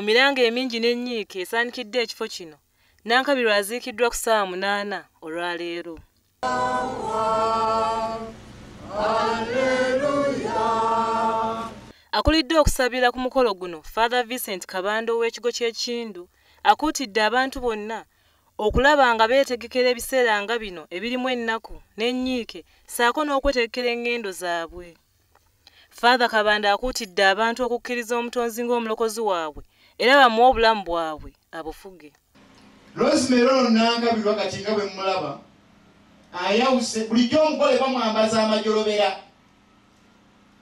miranga emingi n'ennyiike esaanikidde ekifo kino, Nankabirwa aziikiddwa ku ssaawa 8 olwaleero. Akulidde okusabira ku mukolo guno Father Vincent Kabando ow'ekigo ky'Ekindu akuutidde abantu bonna okulaba nga beetegekera ebiseera nga bino ebirimu ennaku n'ennyiike ssaako n'okwetegekera engendo zaabwe. Father Kabando akuutidde abantu okukkiriza omutonzi ng'omulokozi waabwe era bamuwe obulamu bwabwe abufuge. Rosemary Nankabirwa kati nga bwe mmulaba ayawuse bulijjo omugole bamwambaza amajolobera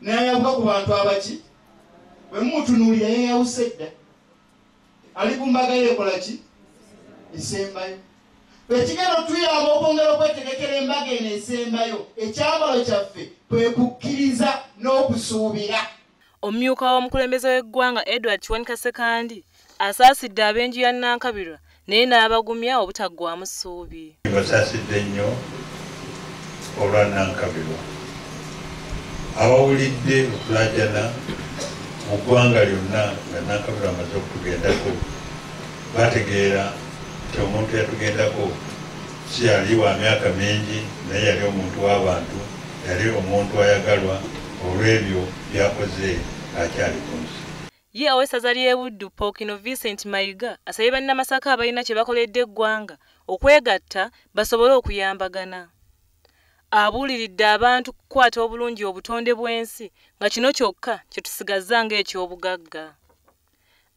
n'ayawuka ku bantu abaki bwe mumutunuulira yeyawuse dda ali ku mbaga yeekola ki esembayo ekigenda tuyamba okwongera okwetegekera embaga eno esembayo ekyambalo kyaffe kwe kukkiriza n'okusuubira. Omumyuka w'omukulembeze w'eggwanga Edward Kiwanuka Ssekandi asaasidde ab'enju ya Nankabirwa naye n'abagumya obutaggwaamu ssuubi. Basaasidde nnyo olwa Nankabirwa. Abawulidde okulajana mu ggwanga lyonna nga Nankabirwa amaze okutugendako bategeera nti omuntu yatugendako si yali wa myaka mingi naye yali omuntu w'abantu, yali omuntu ayagalwa olw'ebyo byakoze akyali ku nsi. Ye ow'essaza ly'e Buddu Ppookino Vincent Mayiga asabye bannamasaka abalina kye bakoledde eggwanga okwegatta basobole okuyambagana. Abuuliridde abantu kukwata obulungi obutonde bw'ensi nga kino kyokka kye tusigazza ng'ekyobugagga.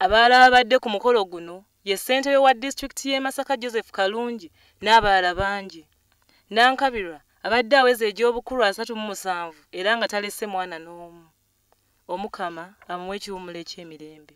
Abalala abadde ku mukolo guno ye ssentebe wa disitulikiti y'e Masaka Joseph Kalungi n'abalala bangi. Nankabirwa abadde aweza egy'obukulu 37 era nga talese mwana n'omu. Omukama amuwe ekiwummulo eky'emirembe.